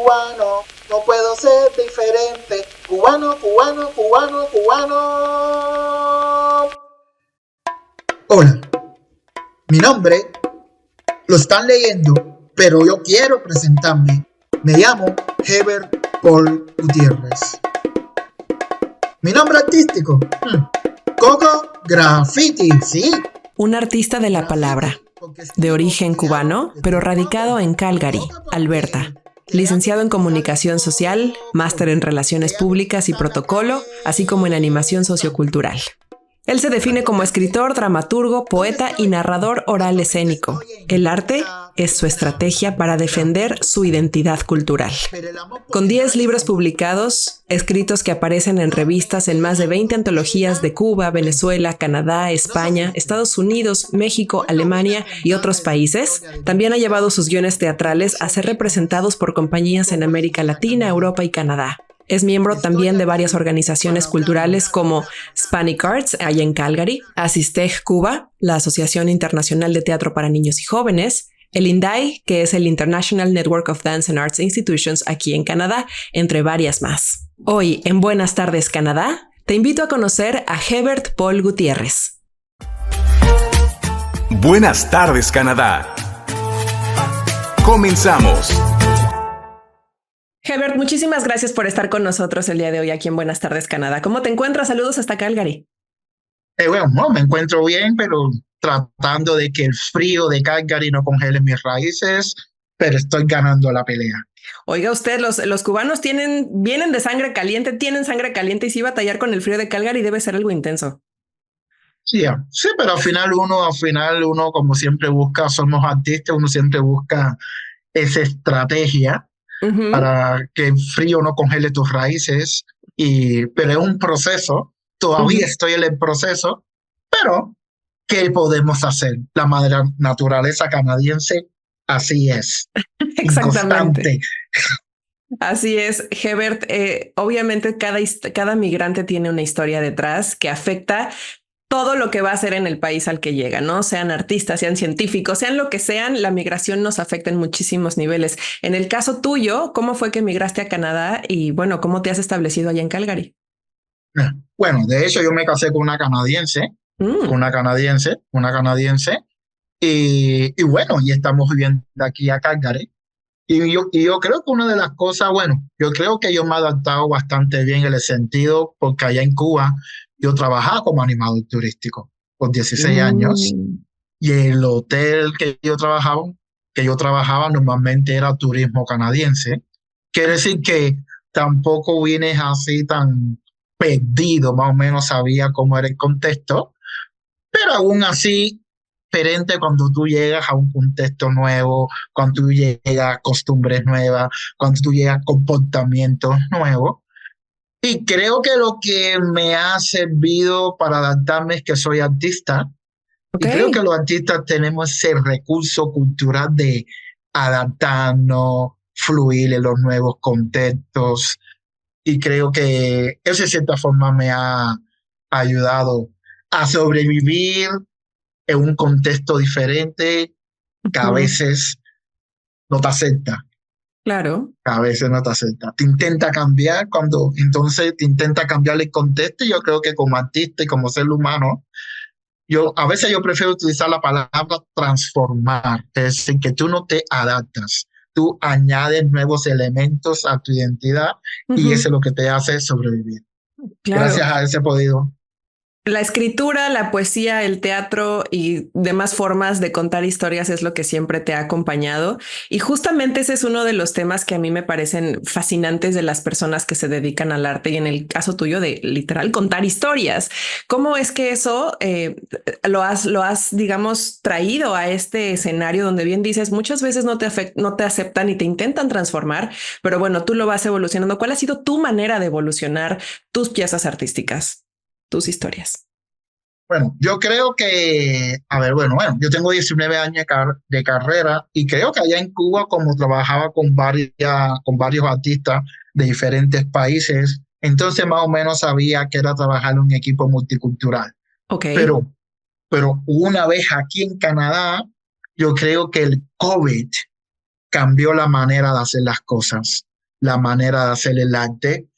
cubano, no puedo ser diferente. Cubano, cubano, cubano, cubano. Hola, mi nombre lo están leyendo, pero yo quiero presentarme. Me llamo Herbert Paul Gutiérrez. Mi nombre artístico, Coco Graffiti, sí. Un artista de la palabra, de origen cubano, pero radicado en Calgary, Alberta. Licenciado en Comunicación Social, máster en Relaciones Públicas y Protocolo, así como en Animación Sociocultural. Él se define como escritor, dramaturgo, poeta y narrador oral escénico. El arte es su estrategia para defender su identidad cultural. Con 10 libros publicados, escritos que aparecen en revistas en más de 20 antologías de Cuba, Venezuela, Canadá, España, Estados Unidos, México, Alemania y otros países, también ha llevado sus guiones teatrales a ser representados por compañías en América Latina, Europa y Canadá. Es miembro también de varias organizaciones culturales como Hispanic Arts, allá en Calgary, Asisteg Cuba, la Asociación Internacional de Teatro para Niños y Jóvenes, el INDAI, que es el International Network of Dance and Arts Institutions aquí en Canadá, entre varias más. Hoy, en Buenas Tardes Canadá, te invito a conocer a Herbert Paul Gutiérrez. Buenas Tardes Canadá. Comenzamos. Herbert, muchísimas gracias por estar con nosotros el día de hoy aquí en Buenas Tardes Canadá. ¿Cómo te encuentras? Saludos hasta Calgary. Bueno, no, me encuentro bien, pero tratando de que el frío de Calgary no congele mis raíces, pero estoy ganando la pelea. Oiga usted, los cubanos vienen de sangre caliente, tienen sangre caliente y si batallar con el frío de Calgary debe ser algo intenso. Sí, pero al final uno como siempre busca, somos artistas, uno siempre busca esa estrategia para que el frío no congele tus raíces, pero es un proceso, todavía estoy en el proceso, pero ¿qué podemos hacer? La madre naturaleza canadiense así es. Exactamente. Inconstante. Así es, Herbert. Obviamente cada migrante tiene una historia detrás que afecta todo lo que va a hacer en el país al que llega, ¿no? Sean artistas, sean científicos, sean lo que sean, la migración nos afecta en muchísimos niveles. En el caso tuyo, ¿cómo fue que migraste a Canadá y, bueno, cómo te has establecido allá en Calgary? Bueno, de hecho yo me casé con una canadiense, y bueno, y estamos viviendo aquí a Calgary. Y yo creo que una de las cosas, bueno, yo creo que yo me he adaptado bastante bien en el sentido, porque allá en Cuba yo trabajaba como animador turístico por 16 años, y el hotel que yo trabajaba normalmente era turismo canadiense. Quiere decir que tampoco vienes así tan perdido, más o menos sabía cómo era el contexto, pero aún así diferente cuando tú llegas a un contexto nuevo, cuando tú llegas a costumbres nuevas, cuando tú llegas a comportamientos nuevos. Y creo que lo que me ha servido para adaptarme es que soy artista. Okay. Y creo que los artistas tenemos ese recurso cultural de adaptarnos, fluir en los nuevos contextos. Y creo que eso de cierta forma me ha ayudado a sobrevivir en un contexto diferente que a veces no te acepta. Claro. A veces no te acepta. Te intenta cambiar entonces te intenta cambiar el contexto, y yo creo que como artista y como ser humano, a veces yo prefiero utilizar la palabra transformar, es decir, que tú no te adaptas, tú añades nuevos elementos a tu identidad y eso es lo que te hace sobrevivir. Claro. Gracias a ese podido. La escritura, la poesía, el teatro y demás formas de contar historias es lo que siempre te ha acompañado. Y justamente ese es uno de los temas que a mí me parecen fascinantes de las personas que se dedican al arte y en el caso tuyo de literal contar historias. ¿Cómo es que eso lo has, digamos, traído a este escenario donde bien dices muchas veces no te aceptan y te intentan transformar, pero bueno, tú lo vas evolucionando? ¿Cuál ha sido tu manera de evolucionar tus piezas artísticas? Tus historias. Bueno, yo creo que, yo tengo 19 años de carrera y creo que allá en Cuba, como trabajaba con varios artistas de diferentes países, entonces más o menos sabía que era trabajar en un equipo multicultural. Okay. Pero una vez aquí en Canadá, yo creo que el COVID cambió la manera de hacer las cosas. la manera de hacer el arte.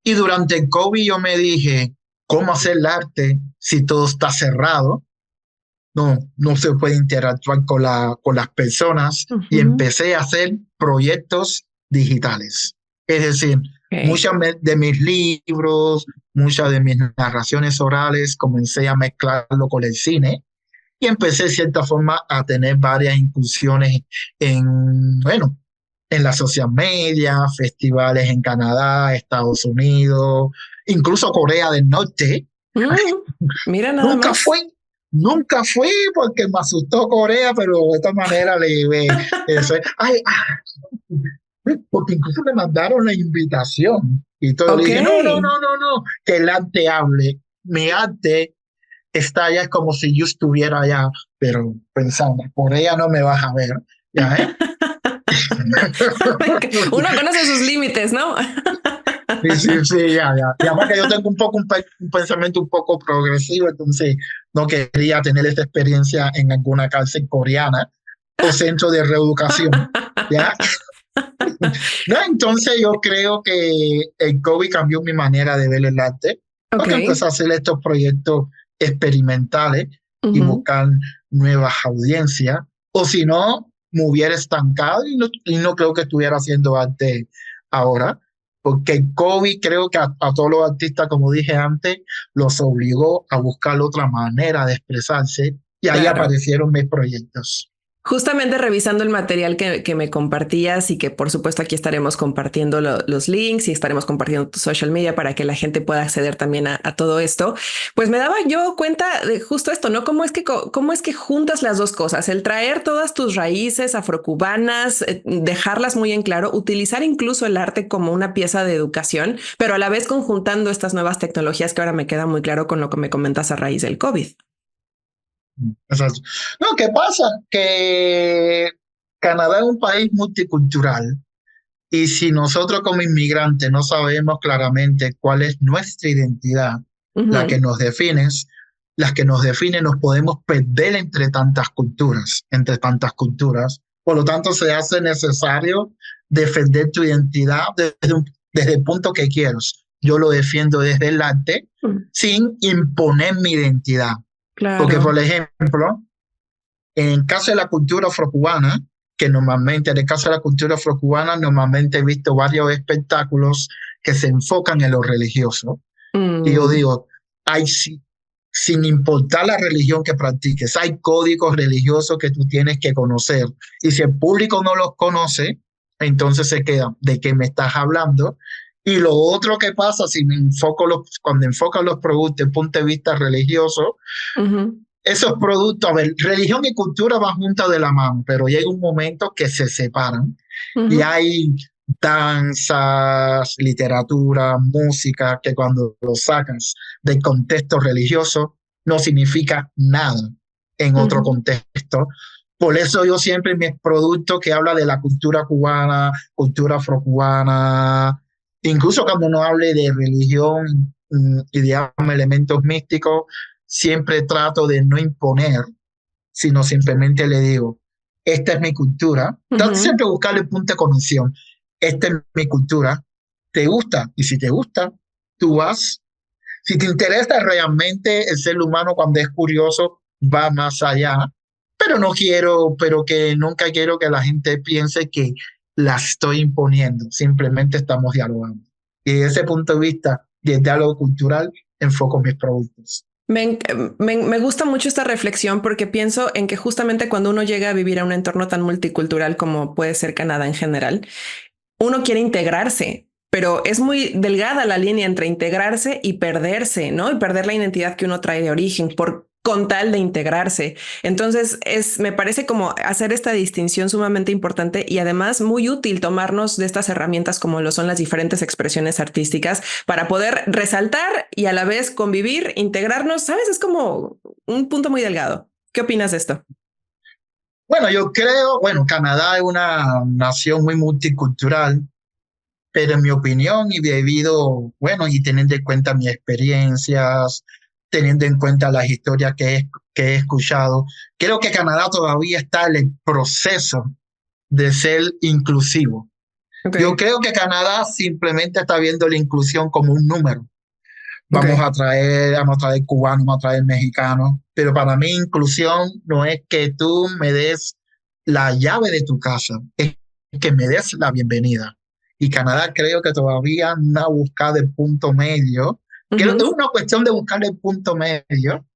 Y durante el COVID yo me dije, ¿cómo hacer el arte si todo está cerrado? No se puede interactuar con las personas y empecé a hacer proyectos digitales. Es decir, muchos de mis libros, muchas de mis narraciones orales, comencé a mezclarlo con el cine y empecé de cierta forma a tener varias incursiones en la social media, festivales en Canadá, Estados Unidos, incluso Corea del Norte. Mira nada Nunca más. Nunca fui porque me asustó Corea, pero de esta manera le llevé eso. Porque incluso me mandaron la invitación y todo. Le dije, no, que el arte hable. Mi arte está allá, es como si yo estuviera allá, pero pensando, Corea no me vas a ver. ¿Ya, Uno conoce sus límites, ¿no? Sí, ya. Y además que yo tengo un pensamiento un poco progresivo, entonces no quería tener esta experiencia en alguna cárcel coreana o centro de reeducación, ¿ya? No, entonces yo creo que el COVID cambió mi manera de ver el arte, porque empecé a hacer estos proyectos experimentales y buscar nuevas audiencias, o si no, me hubiera estancado y no creo que estuviera haciendo arte ahora. Porque el COVID creo que a todos los artistas, como dije antes, los obligó a buscar otra manera de expresarse y ahí aparecieron mis proyectos. Justamente revisando el material que me compartías y que por supuesto aquí estaremos compartiendo los links y estaremos compartiendo tu social media para que la gente pueda acceder también a todo esto, pues me daba yo cuenta de justo esto, ¿no? ¿Cómo es que juntas las dos cosas? El traer todas tus raíces afrocubanas, dejarlas muy en claro, utilizar incluso el arte como una pieza de educación, pero a la vez conjuntando estas nuevas tecnologías que ahora me queda muy claro con lo que me comentas a raíz del COVID. Exacto. No, ¿qué pasa? Que Canadá es un país multicultural y si nosotros como inmigrantes no sabemos claramente cuál es nuestra identidad, la que nos define, nos podemos perder entre tantas culturas. Por lo tanto, se hace necesario defender tu identidad desde el punto que quieras. Yo lo defiendo desde el arte sin imponer mi identidad. Claro. Porque, por ejemplo, en el caso de la cultura afrocubana, normalmente he visto varios espectáculos que se enfocan en lo religioso. Y yo digo, sin importar la religión que practiques, hay códigos religiosos que tú tienes que conocer. Y si el público no los conoce, entonces se queda, ¿de qué me estás hablando? Y lo otro que pasa, cuando enfocan los productos desde el punto de vista religioso, esos productos, religión y cultura van juntas de la mano, pero llega un momento que se separan y hay danzas, literatura, música, que cuando lo sacas del contexto religioso no significa nada en otro contexto. Por eso yo siempre en mis productos que habla de la cultura cubana, cultura afrocubana, incluso cuando uno hable de religión y de elementos místicos, siempre trato de no imponer, sino simplemente le digo, esta es mi cultura. Trato siempre de buscarle punto de conexión. Esta es mi cultura. ¿Te gusta? Y si te gusta, tú vas. Si te interesa realmente el ser humano cuando es curioso, va más allá. Pero nunca quiero que la gente piense que la estoy imponiendo. Simplemente estamos dialogando. Y desde ese punto de vista, del diálogo cultural, enfoco mis productos. Me gusta mucho esta reflexión porque pienso en que justamente cuando uno llega a vivir a un entorno tan multicultural como puede ser Canadá en general, uno quiere integrarse, pero es muy delgada la línea entre integrarse y perderse, ¿no? Y perder la identidad que uno trae de origen con tal de integrarse. Entonces me parece como hacer esta distinción sumamente importante y además muy útil tomarnos de estas herramientas como lo son las diferentes expresiones artísticas para poder resaltar y a la vez convivir, integrarnos, ¿sabes? Es como un punto muy delgado. ¿Qué opinas de esto? Bueno, yo creo, Canadá es una nación muy multicultural, pero en mi opinión y y teniendo en cuenta mis experiencias, teniendo en cuenta las historias que he escuchado, creo que Canadá todavía está en el proceso de ser inclusivo. Okay. Yo creo que Canadá simplemente está viendo la inclusión como un número. Vamos a traer cubanos, vamos a traer mexicanos, pero para mí inclusión no es que tú me des la llave de tu casa, es que me des la bienvenida. Y Canadá creo que todavía no ha buscado el punto medio. Creo que es una cuestión de buscar el punto medio.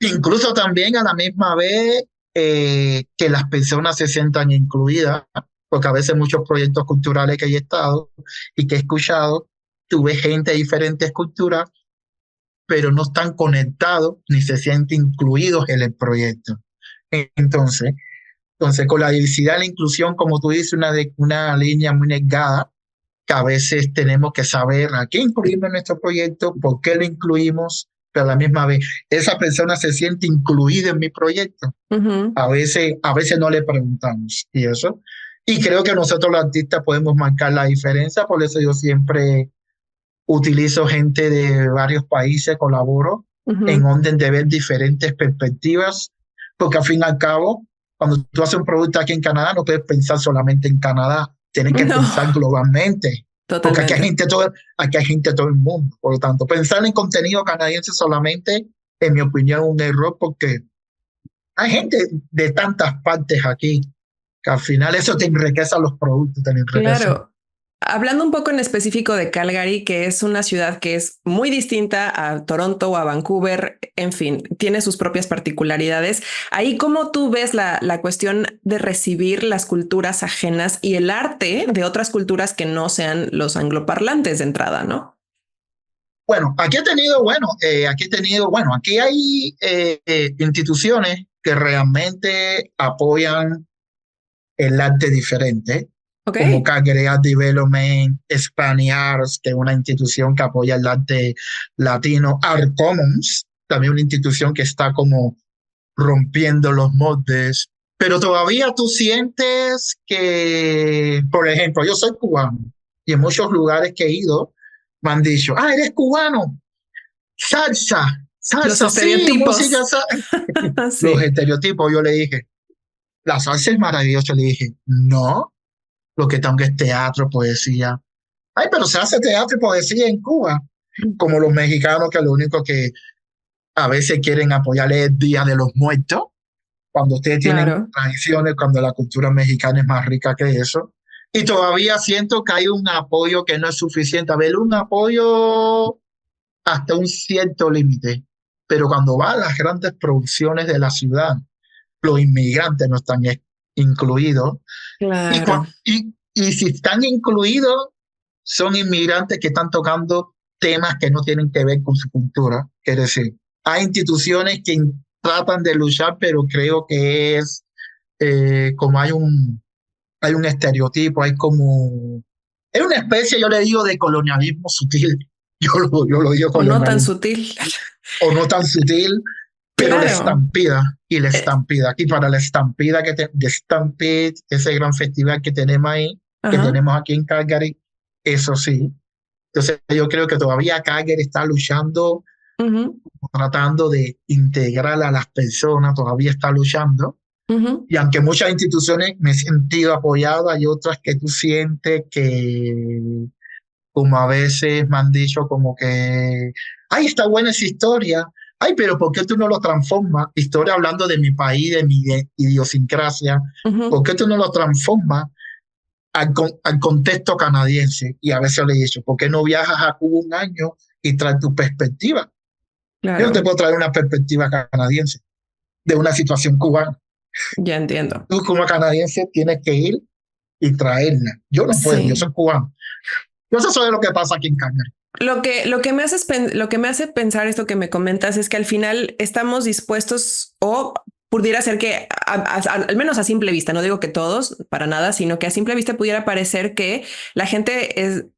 Incluso también a la misma vez que las personas se sientan incluidas, porque a veces muchos proyectos culturales que he estado y que he escuchado, tú ves gente de diferentes culturas, pero no están conectados ni se sienten incluidos en el proyecto. Entonces, con la diversidad y la inclusión, como tú dices, una línea muy negada, que a veces tenemos que saber a qué incluimos en nuestro proyecto, por qué lo incluimos, pero a la misma vez, esa persona se siente incluida en mi proyecto. A veces no le preguntamos y eso. Y creo que nosotros los artistas podemos marcar la diferencia, por eso yo siempre utilizo gente de varios países, colaboro en orden de ver diferentes perspectivas, porque al fin y al cabo, cuando tú haces un producto aquí en Canadá, no puedes pensar solamente en Canadá, tienes que pensar globalmente. Totalmente. Porque aquí hay gente de todo el mundo. Por lo tanto, pensar en contenido canadiense solamente, en mi opinión, es un error, porque hay gente de tantas partes aquí que al final eso te enriquece los productos, te enriquece. Claro. Hablando un poco en específico de Calgary, que es una ciudad que es muy distinta a Toronto o a Vancouver, en fin, tiene sus propias particularidades. Ahí, ¿cómo tú ves la cuestión de recibir las culturas ajenas y el arte de otras culturas que no sean los angloparlantes de entrada, no? Bueno, aquí hay instituciones que realmente apoyan el arte diferente. Okay. Como Calgary Art Development, Spanish Arts, que es una institución que apoya el arte latino, Art Commons, también una institución que está como rompiendo los moldes, pero todavía tú sientes que, por ejemplo, yo soy cubano y en muchos lugares que he ido me han dicho, eres cubano, salsa, los estereotipos. Sí, música, sí. Los estereotipos, yo le dije, la salsa es maravillosa, le dije, no, lo que tengo es teatro, poesía. Pero se hace teatro y poesía en Cuba, como los mexicanos, que lo único que a veces quieren apoyar es el Día de los Muertos, cuando ustedes tienen tradiciones, cuando la cultura mexicana es más rica que eso. Y todavía siento que hay un apoyo que no es suficiente. A ver, un apoyo hasta un cierto límite, pero cuando va a las grandes producciones de la ciudad, los inmigrantes no están incluidos. Claro. Y si están incluidos, son inmigrantes que están tocando temas que no tienen que ver con su cultura. Es decir, hay instituciones que tratan de luchar, pero creo que es como hay un estereotipo, es una especie, yo le digo, de colonialismo sutil. Yo lo digo o no tan sutil. O no tan sutil. Pero la estampida, aquí para la estampida de Stampede, ese gran festival que tenemos ahí, que tenemos aquí en Calgary, eso sí. Entonces yo creo que todavía Calgary está luchando, tratando de integrar a las personas, todavía está luchando. Y aunque muchas instituciones me he sentido apoyado, hay otras que tú sientes que, como a veces me han dicho, como que, está buena esa historia, pero ¿por qué tú no lo transformas? Historia hablando de mi país, de mi idiosincrasia. ¿Por qué tú no lo transformas al contexto canadiense? Y a veces le he dicho, ¿por qué no viajas a Cuba un año y traes tu perspectiva? Claro. Yo no te puedo traer una perspectiva canadiense de una situación cubana. Ya entiendo. Tú como canadiense tienes que ir y traerla. Yo no puedo, yo soy cubano. Yo sé de lo que pasa aquí en Calgary. Lo que me hace pensar esto que me comentas es que al final estamos dispuestos, o pudiera ser que al menos a simple vista, no digo que todos para nada, sino que a simple vista pudiera parecer que la gente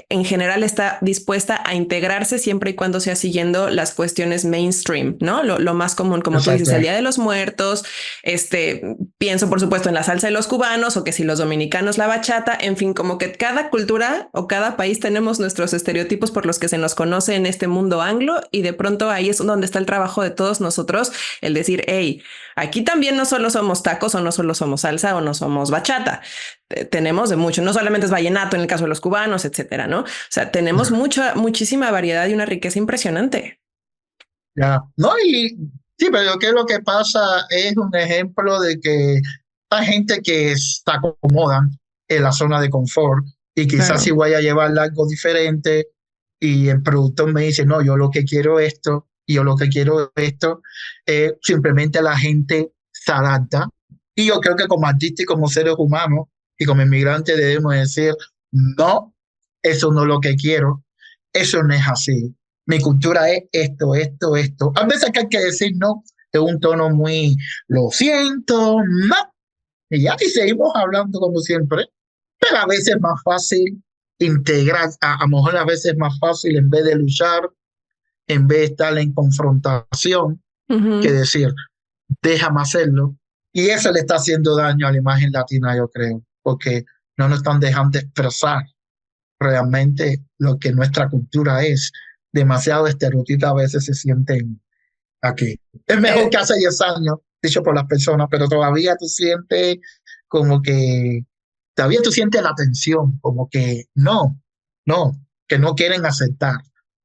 en general está dispuesta a integrarse siempre y cuando sea siguiendo las cuestiones mainstream, ¿no? Lo más común, como tú dices, el Día de los Muertos, pienso por supuesto en la salsa de los cubanos, o que si los dominicanos la bachata, en fin, como que cada cultura o cada país tenemos nuestros estereotipos por los que se nos conoce en este mundo anglo, y de pronto ahí es donde está el trabajo de todos nosotros, el decir, hey, aquí también no solo somos tacos, o no solo somos salsa, o no somos bachata. tenemos de mucho, no solamente es vallenato en el caso de los cubanos, etcétera, ¿no? O sea, tenemos muchísima variedad y una riqueza impresionante. Ya. No, y sí, pero yo creo que lo que pasa es un ejemplo de que hay gente que se acomoda en la zona de confort y quizás si Claro. voy a llevar algo diferente y el productor me dice, no, yo lo que quiero esto, y yo lo que quiero esto, simplemente la gente se adapta. Y yo creo que como artistas y como seres humanos y como inmigrantes debemos decir, no, eso no es lo que quiero, eso no es así. Mi cultura es esto, esto, esto. A veces que hay que decir no, de un tono muy, lo siento, no. Y ya, y seguimos hablando como siempre, pero a veces es más fácil integrar, a lo mejor a veces es más fácil en vez de luchar, en vez de estar en confrontación, que Ujú. decir, déjame hacerlo. Y eso le está haciendo daño a la imagen latina, yo creo, porque no nos están dejando expresar realmente lo que nuestra cultura es. Demasiado estereotipos a veces se sienten aquí. Es mejor que Eh, hace 10 años, dicho por las personas, pero todavía tú sientes como que, todavía tú sientes la tensión, como que no, que no quieren aceptar.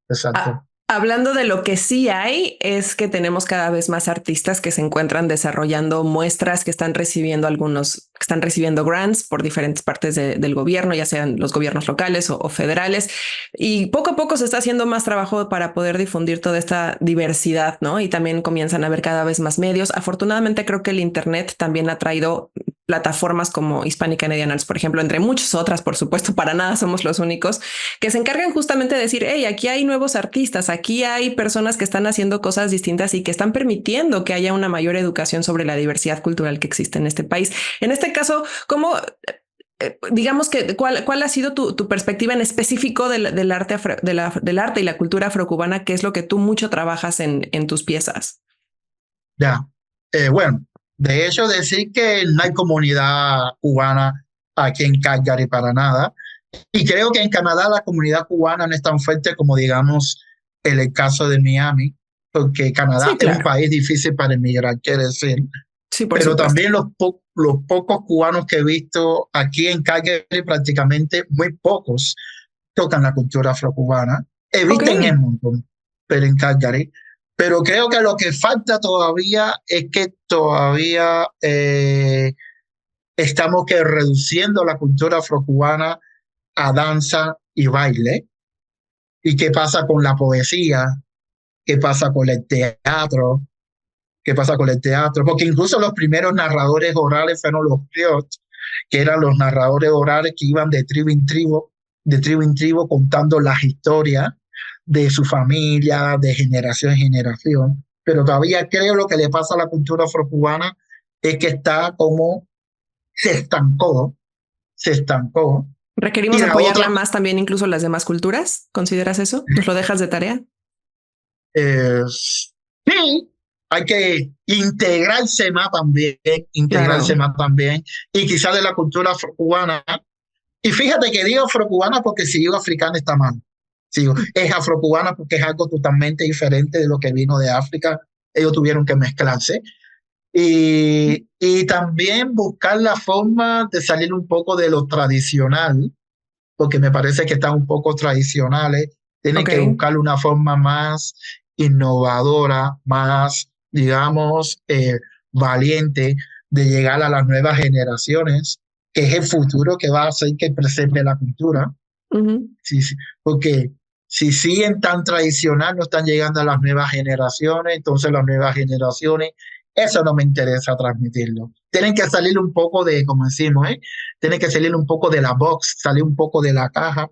Exacto. Hablando de lo que sí hay, es que tenemos cada vez más artistas que se encuentran desarrollando muestras, que están recibiendo algunos, que están recibiendo grants por diferentes partes del gobierno, ya sean los gobiernos locales o federales. Y poco a poco se está haciendo más trabajo para poder difundir toda esta diversidad, ¿no? Y también comienzan a haber cada vez más medios. Afortunadamente, creo que el Internet también ha traído plataformas como Hispanic Canadian Arts, por ejemplo, entre muchas otras, por supuesto, para nada somos los únicos, que se encargan justamente de decir, hey, aquí hay nuevos artistas, aquí hay personas que están haciendo cosas distintas y que están permitiendo que haya una mayor educación sobre la diversidad cultural que existe en este país. En este caso, ¿cómo digamos que cuál ha sido tu perspectiva en específico del arte del arte y la cultura afrocubana? ¿Qué es lo que tú mucho trabajas en tus piezas? Ya. Bueno, de hecho, decir que no hay comunidad cubana aquí en Calgary para nada. Y creo que en Canadá la comunidad cubana no es tan fuerte como, digamos, en el caso de Miami, porque Canadá Sí, es un claro. país difícil para emigrar, quiere decir. Sí, por Pero supuesto. también los pocos cubanos que he visto aquí en Calgary, prácticamente muy pocos tocan la cultura afrocubana. He Ok. visto en Edmonton, pero en Calgary. Pero creo que lo que falta todavía es que todavía estamos que reduciendo la cultura afrocubana a danza y baile. ¿Y qué pasa con la poesía? ¿Qué pasa con el teatro? ¿Qué pasa con el teatro? Porque incluso los primeros narradores orales fueron los griots, que eran los narradores orales que iban de tribu en tribu contando las historias de su familia, de generación en generación. Pero todavía creo lo que le pasa a la cultura afrocubana es que está como se estancó, se estancó. Y ¿Requerimos la apoyarla otra, más también incluso las demás culturas? ¿Consideras eso? ¿Nos lo dejas de tarea? sí, hay que integrarse Claro. más también, y quizás de la cultura afrocubana. Y fíjate que digo afrocubana porque si digo africana está mal. Si digo, es afrocubana porque es algo totalmente diferente de lo que vino de África. Ellos tuvieron que mezclarse. Y también buscar la forma de salir un poco de lo tradicional, porque me parece que están un poco tradicionales. Tienen Ok. que buscar una forma más innovadora, más, digamos, valiente de llegar a las nuevas generaciones, que es el futuro que va a hacer que preserve la cultura. Ujú. Sí, sí, porque si siguen tan tradicional, no están llegando a las nuevas generaciones, entonces las nuevas generaciones, eso no me interesa transmitirlo. Tienen que salir un poco de, como decimos, tienen que salir un poco de la box, salir un poco de la caja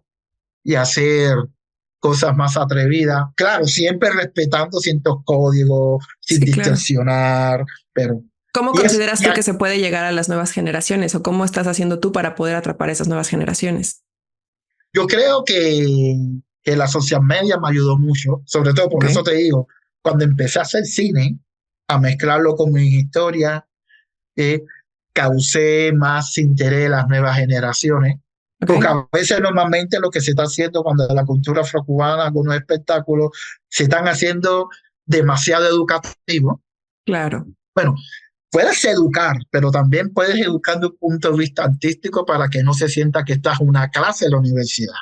y hacer cosas más atrevidas. Claro, siempre respetando ciertos códigos, sin Sí, claro. distorsionar, pero... ¿Cómo Y es, consideras tú que se puede llegar a las nuevas generaciones o cómo estás haciendo tú para poder atrapar a esas nuevas generaciones? yo creo que la social media me ayudó mucho, sobre todo Ok, por eso te digo, cuando empecé a hacer cine, a mezclarlo con mi historia, eh, causé más interés en las nuevas generaciones, porque ok, a veces normalmente lo que se está haciendo cuando la cultura afrocubana, algunos espectáculos, se están haciendo demasiado educativos. claro. Bueno, puedes educar, pero también puedes educar de un punto de vista artístico para que no se sienta que estás en una clase en la universidad.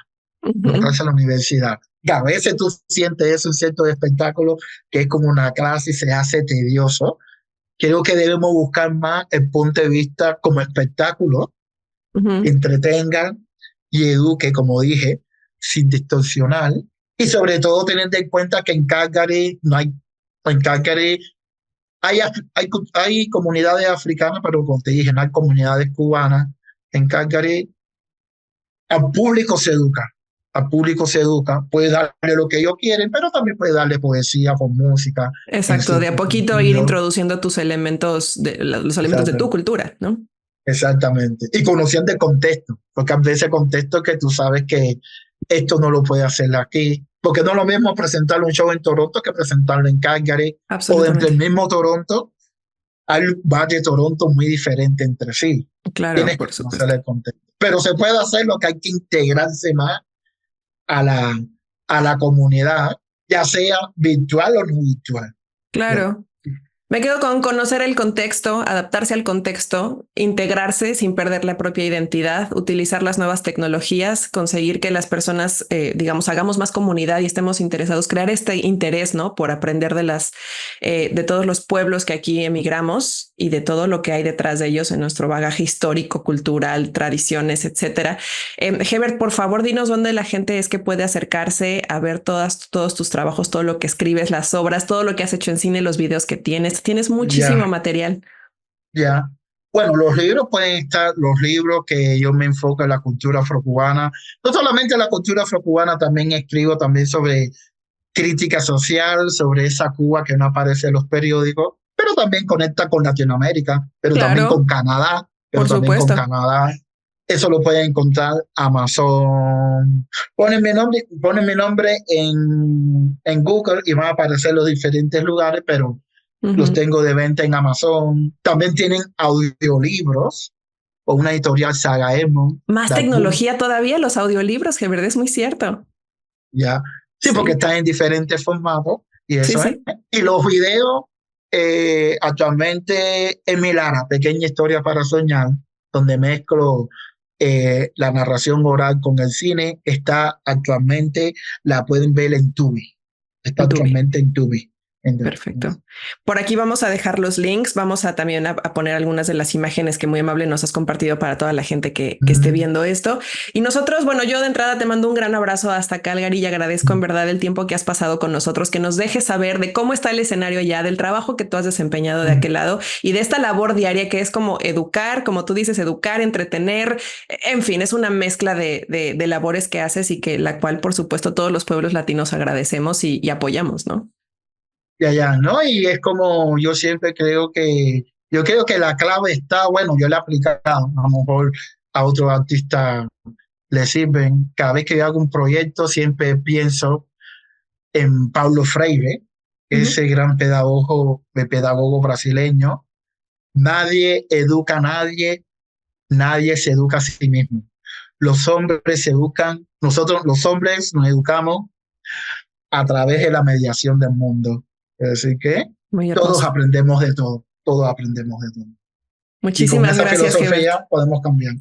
Una clase en la universidad. Y a veces tú sientes eso en ciertos espectáculos, que es como una clase y se hace tedioso. Creo que debemos buscar más el punto de vista como espectáculo, que entretenga y eduque, como dije, sin distorsionar. Y sobre todo teniendo en cuenta que en Calgary hay comunidades africanas, pero como te dije, no hay comunidades cubanas. En Calgary al público se educa, puede darle lo que ellos quieren, pero también puede darle poesía con música. Exacto, de a poquito ir introduciendo tus elementos, los elementos de tu cultura, ¿no? Exactamente. Y conociendo el contexto, porque a veces contexto que tú sabes que esto no lo puede hacer aquí, porque no es lo mismo presentar un show en Toronto que presentarlo en Calgary, o dentro del mismo Toronto. Hay varios de Toronto muy diferentes entre sí. Claro, tienes por que supuesto. conocer el contexto. Pero se puede hacer, lo que hay que integrarse más a la comunidad, ya sea virtual o no virtual. Claro. Me quedo con conocer el contexto, adaptarse al contexto, integrarse sin perder la propia identidad, utilizar las nuevas tecnologías, conseguir que las personas, digamos, hagamos más comunidad y estemos interesados, crear este interés, ¿no? Por aprender de todos los pueblos que aquí emigramos y de todo lo que hay detrás de ellos en nuestro bagaje histórico, cultural, tradiciones, etcétera. Hebert, por favor, dinos dónde la gente es que puede acercarse a ver todos tus trabajos, todo lo que escribes, las obras, todo lo que has hecho en cine, los videos que tienes muchísimo material. Bueno, los libros pueden estar, los libros que yo me enfoco en la cultura afrocubana, no solamente la cultura afrocubana, también escribo también sobre crítica social, sobre esa Cuba que no aparece en los periódicos, pero también conecta con Latinoamérica, pero también con Canadá, Eso lo pueden encontrar Amazon. Ponen mi nombre en Google y van a aparecer los diferentes lugares, pero los tengo de venta en Amazon. También tienen audiolibros o una editorial Sagaemon. Más tecnología todavía, los audiolibros, que verdad es muy cierto. Sí, porque están en diferentes formatos y eso es. Y los videos, actualmente en Milana, Pequeña Historia para Soñar, donde mezclo la narración oral con el cine, la pueden ver en Tubi. Actualmente en Tubi. Perfecto. Por aquí vamos a dejar los links. Vamos a también a poner algunas de las imágenes que muy amable nos has compartido para toda la gente que esté viendo esto. Y nosotros, bueno, yo de entrada te mando un gran abrazo hasta Calgary y agradezco en verdad el tiempo que has pasado con nosotros, que nos dejes saber de cómo está el escenario ya, del trabajo que tú has desempeñado de aquel lado y de esta labor diaria que es como educar, como tú dices, educar, entretener. En fin, es una mezcla de labores que haces y que la cual, por supuesto, todos los pueblos latinos agradecemos y apoyamos, ¿no? ¿No? Y es como yo siempre creo que la clave está, bueno, yo le he aplicado, a lo mejor a otros artistas le sirven. Cada vez que yo hago un proyecto siempre pienso en Paulo Freire, ese gran pedagogo brasileño. Nadie educa a nadie, nadie se educa a sí mismo. Los hombres se educan, nosotros los hombres nos educamos a través de la mediación del mundo. Así que todos aprendemos de todo. Muchísimas gracias, filosofía podemos cambiar.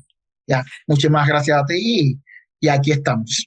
Muchísimas gracias a ti y aquí estamos.